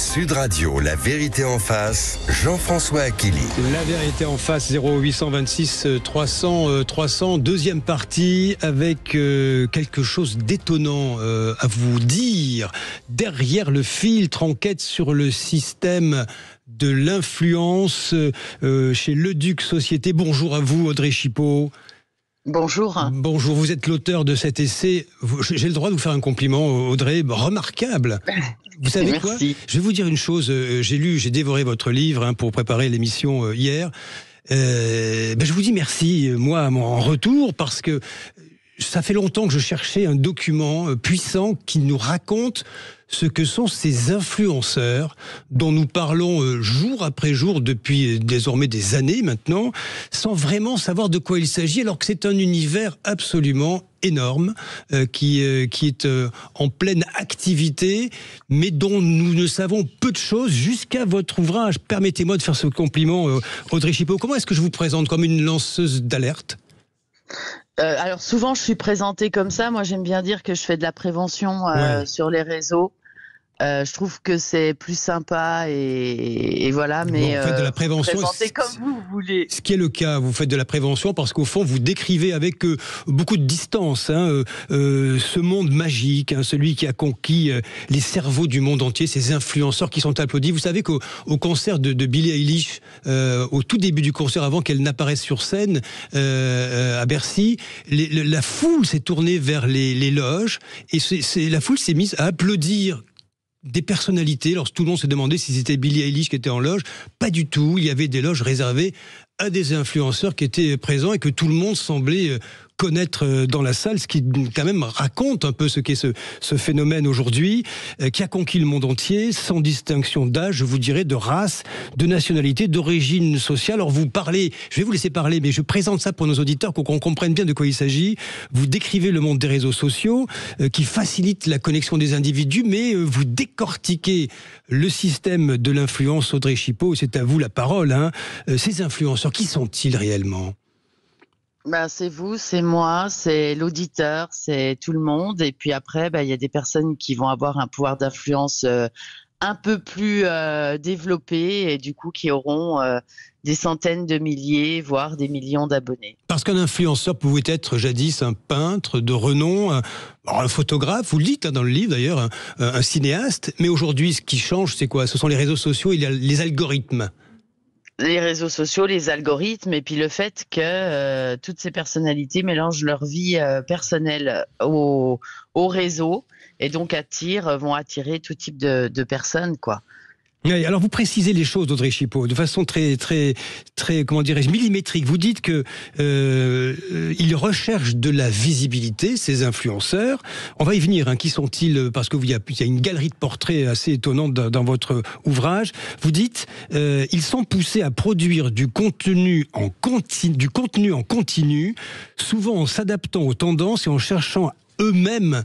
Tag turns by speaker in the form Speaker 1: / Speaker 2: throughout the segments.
Speaker 1: Sud Radio, la vérité en face, Jean-François Achilly.
Speaker 2: La vérité en face, 0826 300 300, deuxième partie avec quelque chose d'étonnant à vous dire. Derrière le filtre, enquête sur le système de l'influence chez Leduc Société. Bonjour à vous, Audrey Chipot.
Speaker 3: Bonjour.
Speaker 2: Bonjour, vous êtes l'auteur de cet essai. J'ai le droit de vous faire un compliment, Audrey, remarquable. Vous savez quoi ? Je vais vous dire une chose. J'ai dévoré votre livre pour préparer l'émission hier. Je vous dis merci, moi, en retour, parce que ça fait longtemps que je cherchais un document puissant qui nous raconte ce que sont ces influenceurs dont nous parlons jour après jour depuis désormais des années maintenant, sans vraiment savoir de quoi il s'agit, alors que c'est un univers absolument énorme qui est en pleine activité, mais dont nous ne savons peu de choses jusqu'à votre ouvrage. Permettez-moi de faire ce compliment, Audrey Chipot. Comment est-ce que je vous présente comme une lanceuse d'alerte ?
Speaker 3: Alors souvent je suis présentée comme ça. Moi j'aime bien dire que je fais de la prévention sur les réseaux. Je trouve que c'est plus sympa et voilà, mais
Speaker 2: vous faites de la prévention,
Speaker 3: présentez comme vous voulez.
Speaker 2: Ce qui est le cas, vous faites de la prévention parce qu'au fond vous décrivez avec beaucoup de distance ce monde magique, celui qui a conquis les cerveaux du monde entier, ces influenceurs qui sont applaudis. Vous savez qu'au concert de Billie Eilish, au tout début du concert, avant qu'elle n'apparaisse sur scène à Bercy, la foule s'est tournée vers les loges et la foule s'est mise à applaudir des personnalités. Alors tout le monde se demandait si c'était Billie Eilish qui était en loge. Pas du tout. Il y avait des loges réservées à des influenceurs qui étaient présents et que tout le monde semblait connaître dans la salle, ce qui quand même raconte un peu ce qu'est ce phénomène aujourd'hui, qui a conquis le monde entier, sans distinction d'âge, je vous dirais, de race, de nationalité, d'origine sociale. Alors vous parlez, je vais vous laisser parler, mais je présente ça pour nos auditeurs, qu'on comprenne bien de quoi il s'agit. Vous décrivez le monde des réseaux sociaux, qui facilite la connexion des individus, mais vous décortiquez le système de l'influence. Audrey Chipot, c'est à vous la parole. Ces influenceurs, qui sont-ils réellement ?
Speaker 3: C'est vous, c'est moi, c'est l'auditeur, c'est tout le monde. Et puis après, il y a des personnes qui vont avoir un pouvoir d'influence un peu plus développé et du coup qui auront des centaines de milliers, voire des millions d'abonnés.
Speaker 2: Parce qu'un influenceur pouvait être jadis un peintre de renom, un photographe, vous le dites dans le livre d'ailleurs, un cinéaste. Mais aujourd'hui, ce qui change, c'est quoi ? Ce sont les réseaux sociaux et les algorithmes.
Speaker 3: Les réseaux sociaux, les algorithmes, et puis le fait que toutes ces personnalités mélangent leur vie personnelle au réseau et donc vont attirer tout type de personnes, quoi.
Speaker 2: Oui, alors vous précisez les choses, Audrey Chipot, de façon très, très, très, comment dirais-je, millimétrique. Vous dites que ils recherchent de la visibilité, ces influenceurs. On va y venir. Qui sont-ils ? Parce qu'il y a une galerie de portraits assez étonnante dans votre ouvrage. Vous dites, ils sont poussés à produire du contenu en continu, souvent en s'adaptant aux tendances et en cherchant eux-mêmes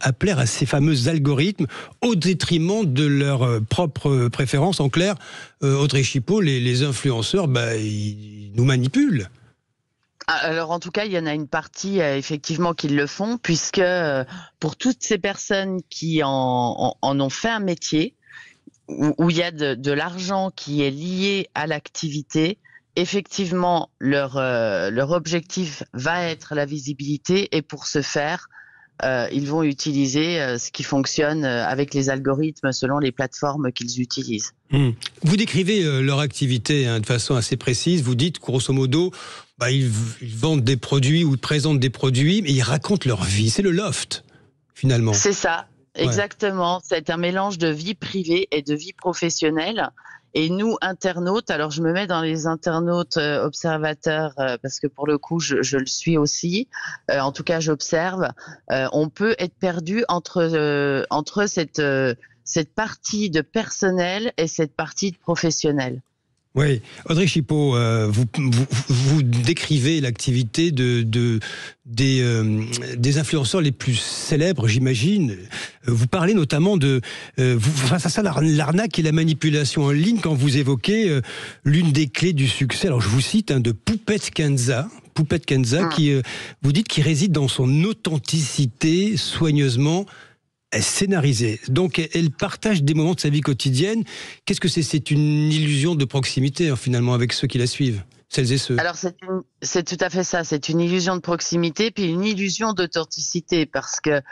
Speaker 2: à plaire à ces fameux algorithmes au détriment de leurs propres préférences. En clair, Audrey Chipot, les influenceurs, ils nous manipulent.
Speaker 3: Alors en tout cas, il y en a une partie effectivement qui le font, puisque pour toutes ces personnes qui en ont fait un métier, où il y a de l'argent qui est lié à l'activité, effectivement, leur objectif va être la visibilité et pour ce faire, ils vont utiliser ce qui fonctionne avec les algorithmes selon les plateformes qu'ils utilisent.
Speaker 2: Vous décrivez leur activité de façon assez précise. Vous dites, grosso modo, ils vendent des produits ou ils présentent des produits, mais ils racontent leur vie. C'est le loft, finalement.
Speaker 3: C'est ça, exactement. Ouais. C'est un mélange de vie privée et de vie professionnelle. Et nous, internautes, alors je me mets dans les internautes observateurs parce que pour le coup, je le suis aussi. En tout cas, j'observe. On peut être perdu entre cette partie de personnel et cette partie de professionnel.
Speaker 2: Oui, Audrey Chipot, vous décrivez l'activité des influenceurs les plus célèbres, j'imagine. Vous parlez notamment face à ça, l'arnaque et la manipulation en ligne, quand vous évoquez l'une des clés du succès. Alors je vous cite de Poupette Kenza, qui, vous dites, qui réside dans son authenticité soigneusement scénarisée. Donc, elle partage des moments de sa vie quotidienne. Qu'est-ce que c'est ? C'est une illusion de proximité, finalement, avec ceux qui la suivent, celles et ceux.
Speaker 3: Alors c'est tout à fait ça, c'est une illusion de proximité puis une illusion d'authenticité parce que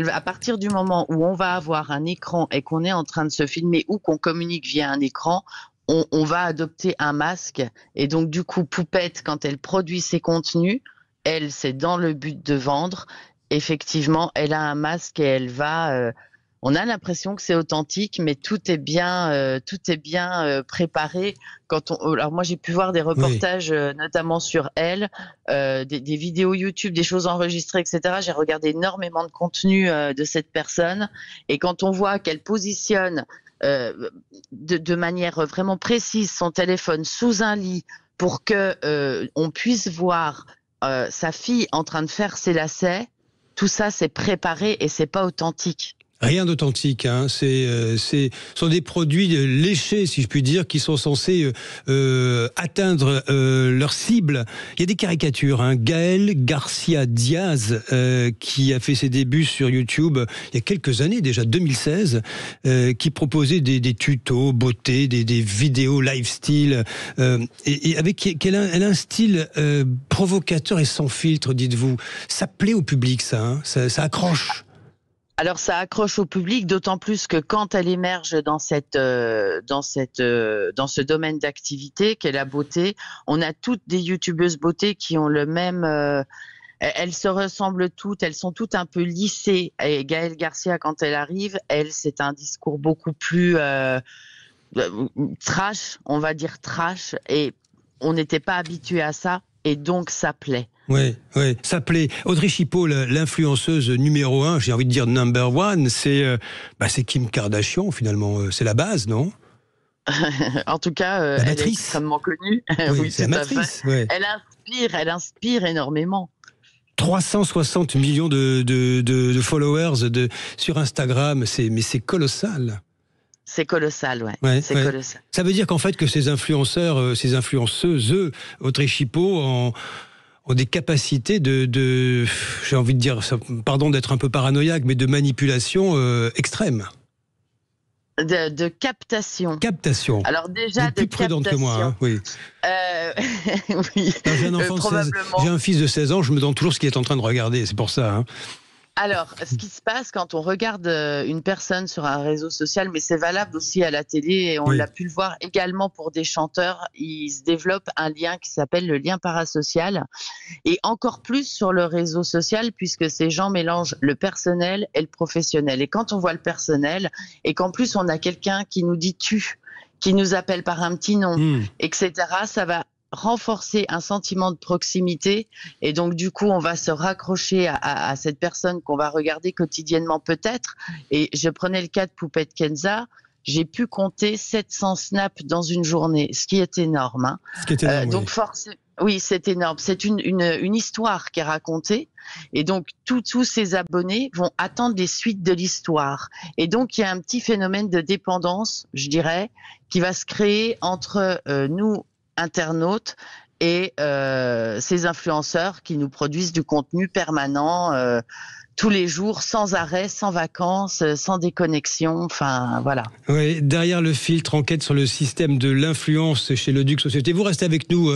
Speaker 3: à partir du moment où on va avoir un écran et qu'on est en train de se filmer ou qu'on communique via un écran, on va adopter un masque et donc du coup Poupette, quand elle produit ses contenus, elle, c'est dans le but de vendre. Effectivement, elle a un masque et elle va on a l'impression que c'est authentique, mais tout est bien préparé. Alors moi, j'ai pu voir des reportages, notamment sur elle, des vidéos YouTube, des choses enregistrées, etc. J'ai regardé énormément de contenu de cette personne, et quand on voit qu'elle positionne de manière vraiment précise son téléphone sous un lit pour que on puisse voir sa fille en train de faire ses lacets, tout ça, c'est préparé et c'est pas authentique.
Speaker 2: Rien d'authentique, ce sont des produits léchés, si je puis dire, qui sont censés atteindre leur cible. Il y a des caricatures, Gaël Garcia Diaz, qui a fait ses débuts sur YouTube il y a quelques années, déjà 2016, qui proposait des tutos beauté, des vidéos lifestyle, et avec elle a un style provocateur et sans filtre, dites-vous. Ça plaît au public, ça accroche.
Speaker 3: Alors ça accroche au public, d'autant plus que quand elle émerge dans ce domaine d'activité qu'est la beauté, on a toutes des youtubeuses beauté qui ont le même. Elles se ressemblent toutes, elles sont toutes un peu lissées. Et Gaëlle Garcia, quand elle arrive, c'est un discours beaucoup plus trash, on va dire trash, et on n'était pas habitué à ça, et donc ça plaît.
Speaker 2: Oui, ça plaît. Audrey Chipot, l'influenceuse numéro 1, j'ai envie de dire number one, c'est Kim Kardashian, finalement. C'est la base, non ?
Speaker 3: En tout cas, elle est extrêmement connue.
Speaker 2: Oui, c'est la matrice. Ouais.
Speaker 3: Elle inspire énormément.
Speaker 2: 360 millions de followers sur Instagram, c'est colossal.
Speaker 3: C'est colossal, c'est colossal.
Speaker 2: Ça veut dire qu'en fait, que ces influenceurs, ces influenceuses, Audrey Chipot, ont des capacités j'ai envie de dire, pardon d'être un peu paranoïaque, mais de manipulation extrême.
Speaker 3: De captation.
Speaker 2: Captation.
Speaker 3: Alors déjà,
Speaker 2: plus prudente que moi, oui.
Speaker 3: Oui.
Speaker 2: J'ai un fils de 16 ans, je me demande toujours ce qu'il est en train de regarder, c'est pour ça.
Speaker 3: Alors, ce qui se passe quand on regarde une personne sur un réseau social, mais c'est valable aussi à la télé, et on l'a pu le voir également pour des chanteurs, il se développe un lien qui s'appelle le lien parasocial, et encore plus sur le réseau social, puisque ces gens mélangent le personnel et le professionnel. Et quand on voit le personnel, et qu'en plus on a quelqu'un qui nous dit tu, qui nous appelle par un petit nom, etc., ça va renforcer un sentiment de proximité, et donc du coup on va se raccrocher à cette personne qu'on va regarder quotidiennement peut-être. Et je prenais le cas de Poupette Kenza, j'ai pu compter 700 snaps dans une journée, ce qui est énorme.
Speaker 2: Ce qui est énorme,
Speaker 3: donc oui, c'est énorme. C'est une histoire qui est racontée, et donc tous ces abonnés vont attendre les suites de l'histoire. Et donc il y a un petit phénomène de dépendance, je dirais, qui va se créer entre nous internautes et ces influenceurs qui nous produisent du contenu permanent tous les jours, sans arrêt, sans vacances, sans déconnexion, enfin voilà.
Speaker 2: Oui, derrière le filtre, enquête sur le système de l'influence chez Le Duc Société. Vous restez avec nous,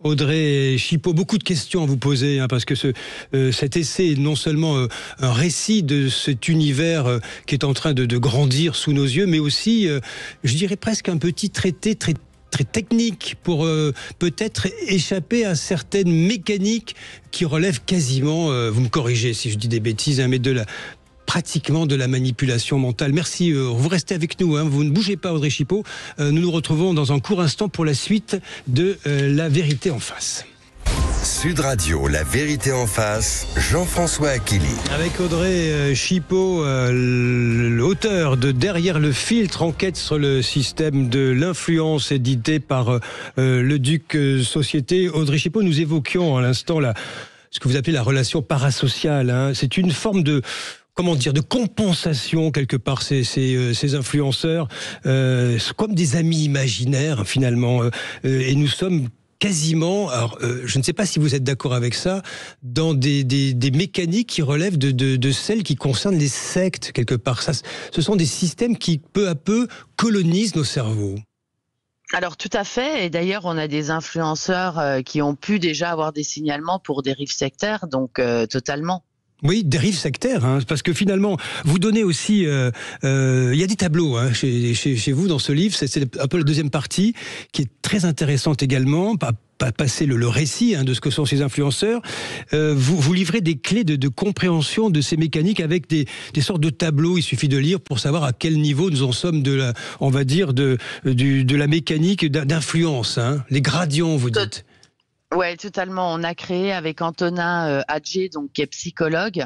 Speaker 2: Audrey Chipot. Beaucoup de questions à vous poser, parce que cet essai est non seulement un récit de cet univers qui est en train de grandir sous nos yeux, mais aussi, je dirais presque un petit traité très technique pour peut-être échapper à certaines mécaniques qui relèvent quasiment, vous me corrigez si je dis des bêtises, mais pratiquement de la manipulation mentale. Merci, vous restez avec nous, vous ne bougez pas, Audrey Chipot. Nous nous retrouvons dans un court instant pour la suite de La Vérité en face.
Speaker 1: Sud Radio, La Vérité en face, Jean-François Achili.
Speaker 2: Avec Audrey Chipot, l'auteur de Derrière le filtre, enquête sur le système de l'influence, édité par Le Duc Société. Audrey Chipot, nous évoquions à l'instant ce que vous appelez la relation parasociale. C'est une forme de compensation quelque part, ces influenceurs, comme des amis imaginaires finalement. Et nous sommes quasiment, alors je ne sais pas si vous êtes d'accord avec ça, dans des mécaniques qui relèvent de celles qui concernent les sectes, quelque part. Ça, ce sont des systèmes qui, peu à peu, colonisent nos cerveaux.
Speaker 3: Alors tout à fait, et d'ailleurs on a des influenceurs qui ont pu déjà avoir des signalements pour dérives sectaires, donc totalement.
Speaker 2: Oui, dérive sectaire, hein, parce que finalement, vous donnez aussi, il y a des tableaux hein, chez vous dans ce livre, c'est un peu la deuxième partie, qui est très intéressante également, pas passer le récit hein, de ce que sont ces influenceurs. Vous livrez des clés de compréhension de ces mécaniques avec des sortes de tableaux, il suffit de lire pour savoir à quel niveau nous en sommes on va dire, de la mécanique d'influence, hein, les gradients, vous dites.
Speaker 3: Ouais, totalement. On a créé avec Antonin Adjé, donc qui est psychologue,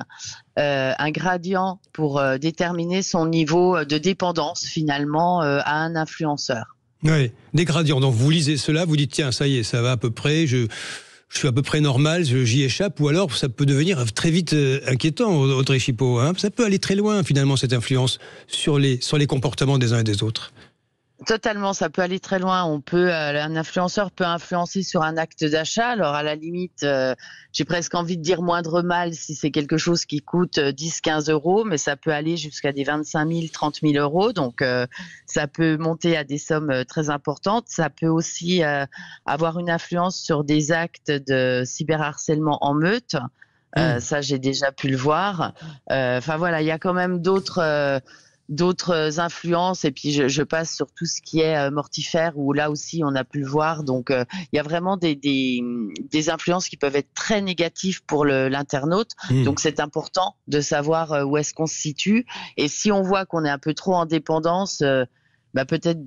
Speaker 3: un gradient pour déterminer son niveau de dépendance finalement à un influenceur.
Speaker 2: Oui, des gradients. Donc vous lisez cela, vous dites tiens, ça y est, ça va à peu près, je suis à peu près normal, j'y échappe, ou alors ça peut devenir très vite inquiétant, Audrey Chipot. Hein. Ça peut aller très loin finalement cette influence sur les comportements des uns et des autres.
Speaker 3: Totalement, ça peut aller très loin. Un influenceur peut influencer sur un acte d'achat. Alors à la limite, j'ai presque envie de dire moindre mal si c'est quelque chose qui coûte 10-15 euros, mais ça peut aller jusqu'à des 25 000, 30 000 euros. Donc ça peut monter à des sommes très importantes. Ça peut aussi avoir une influence sur des actes de cyberharcèlement en meute. Ça, j'ai déjà pu le voir. Enfin voilà, il y a quand même d'autres influences, et puis je passe sur tout ce qui est mortifère, où là aussi on a pu le voir. Donc il y a vraiment des influences qui peuvent être très négatives pour l'internaute. Donc c'est important de savoir où est-ce qu'on se situe, et si on voit qu'on est un peu trop en dépendance, peut-être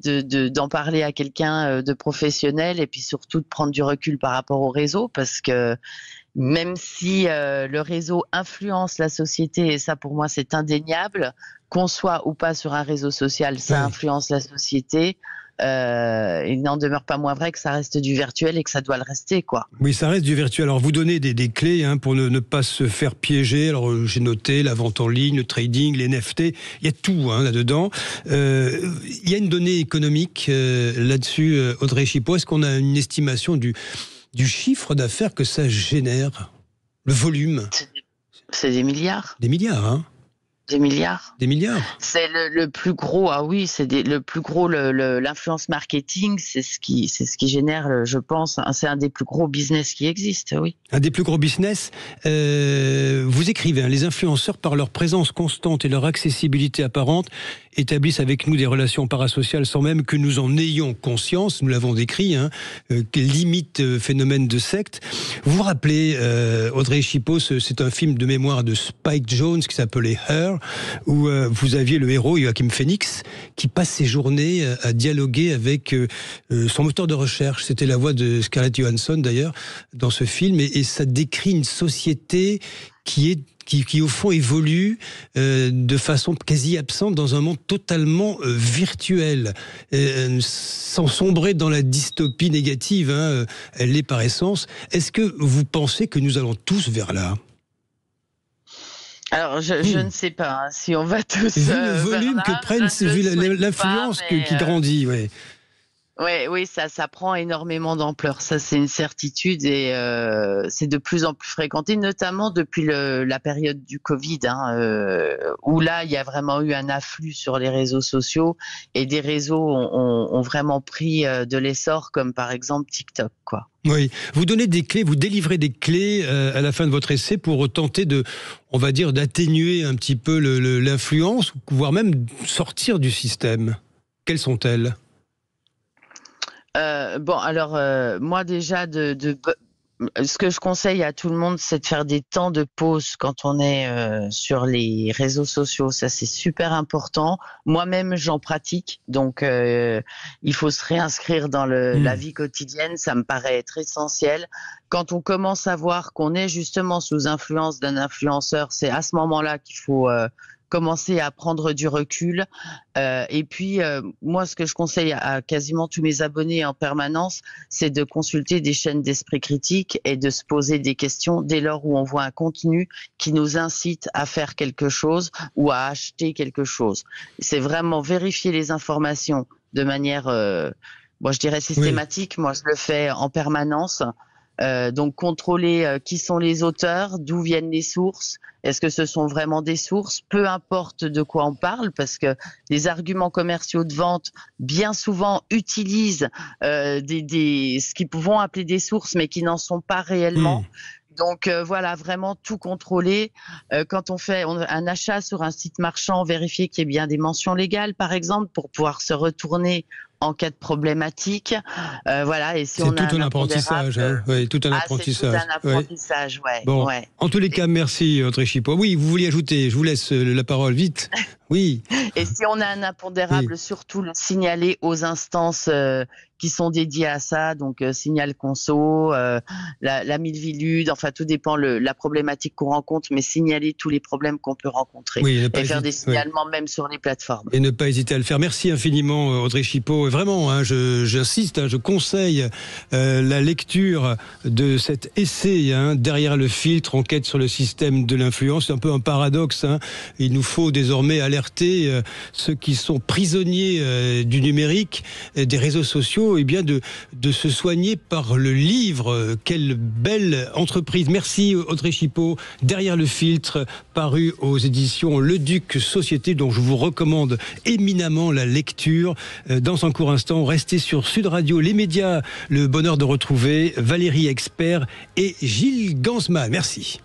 Speaker 3: d'en parler à quelqu'un de professionnel, et puis surtout de prendre du recul par rapport au réseau, parce que même si le réseau influence la société, et ça pour moi c'est indéniable, qu'on soit ou pas sur un réseau social, ça influence la société. Il n'en demeure pas moins vrai que ça reste du virtuel et que ça doit le rester, quoi.
Speaker 2: Oui, ça reste du virtuel. Alors, vous donnez des clés hein, pour ne pas se faire piéger. Alors, j'ai noté la vente en ligne, le trading, les NFT. Il y a tout hein, là-dedans. Il y a une donnée économique là-dessus, Audrey Chipot. Est-ce qu'on a une estimation du chiffre d'affaires que ça génère? Le volume?
Speaker 3: C'est des milliards.
Speaker 2: Des milliards, hein?
Speaker 3: Des milliards.
Speaker 2: Des milliards.
Speaker 3: C'est le plus gros. Ah oui, le plus gros. L'influence marketing, c'est ce qui génère, je pense, c'est un des plus gros business qui existe. Oui.
Speaker 2: Un des plus gros business. Vous écrivez, hein, les influenceurs, par leur présence constante et leur accessibilité apparente, établissent avec nous des relations parasociales sans même que nous en ayons conscience. Nous l'avons décrit, hein, limite phénomène de secte. Vous vous rappelez, Audrey Chipot, c'est un film de mémoire de Spike Jonze qui s'appelait Her, où vous aviez le héros Joaquin Phoenix qui passe ses journées à dialoguer avec son moteur de recherche. C'était la voix de Scarlett Johansson d'ailleurs dans ce film, et ça décrit une société qui au fond évolue de façon quasi absente dans un monde totalement virtuel, sans sombrer dans la dystopie négative, hein, elle l'est par essence. Est-ce que vous pensez que nous allons tous vers là ?
Speaker 3: Alors, je ne sais pas hein, si on va tous.
Speaker 2: Vu le volume que prennent, vu l'influence qui grandit, ouais.
Speaker 3: Oui, ça prend énormément d'ampleur. Ça, c'est une certitude, et c'est de plus en plus fréquenté, notamment depuis la période du Covid, hein, où là, il y a vraiment eu un afflux sur les réseaux sociaux, et des réseaux ont vraiment pris de l'essor, comme par exemple TikTok, quoi.
Speaker 2: Oui, vous donnez des clés, vous délivrez des clés à la fin de votre essai pour tenter on va dire, d'atténuer un petit peu l'influence, voire même sortir du système. Quelles sont-elles ?
Speaker 3: Moi déjà, ce que je conseille à tout le monde, c'est de faire des temps de pause quand on est sur les réseaux sociaux. Ça, c'est super important. Moi-même, j'en pratique, donc il faut se réinscrire dans la vie quotidienne. Ça me paraît être essentiel. Quand on commence à voir qu'on est justement sous influence d'un influenceur, c'est à ce moment-là qu'il faut commencer à prendre du recul. Et puis, moi, ce que je conseille à quasiment tous mes abonnés en permanence, c'est de consulter des chaînes d'esprit critique et de se poser des questions dès lors où on voit un contenu qui nous incite à faire quelque chose ou à acheter quelque chose. C'est vraiment vérifier les informations de manière Bon, je dirais systématique. Moi, je le fais en permanence. Donc, contrôler qui sont les auteurs, d'où viennent les sources. Est-ce que ce sont vraiment des sources? Peu importe de quoi on parle, parce que les arguments commerciaux de vente, bien souvent, utilisent ce qu'ils vont appeler des sources, mais qui n'en sont pas réellement. Donc voilà, vraiment tout contrôler. Quand on fait un achat sur un site marchand, vérifier qu'il y ait bien des mentions légales, par exemple, pour pouvoir se retourner en cas de problématique. Voilà, et si
Speaker 2: c'est tout un apprentissage. Tout un apprentissage.
Speaker 3: C'est tout un apprentissage, ouais.
Speaker 2: Bon,
Speaker 3: ouais.
Speaker 2: En tous les cas, merci Audrey Chipot. Oui, vous vouliez ajouter, je vous laisse la parole vite. Oui.
Speaker 3: Et si on a un impondérable, surtout le signaler aux instances qui sont dédiées à ça, donc Signal Conso, la Millvilude, enfin tout dépend la problématique qu'on rencontre, mais signaler tous les problèmes qu'on peut rencontrer et faire des signalements même sur les plateformes.
Speaker 2: Et ne pas hésiter à le faire. Merci infiniment Audrey Chipot. Vraiment, j'insiste, je conseille la lecture de cet essai, Derrière le filtre, enquête sur le système de l'influence. C'est un peu un paradoxe. Il nous faut désormais alerter ceux qui sont prisonniers du numérique, des réseaux sociaux, et bien de se soigner par le livre. Quelle belle entreprise. Merci Audrey Chipot. Derrière le filtre, paru aux éditions Le Duc Société, dont je vous recommande éminemment la lecture. Dans un court instant, restez sur Sud Radio, les médias. Le bonheur de retrouver Valérie Expert et Gilles Gansma. Merci.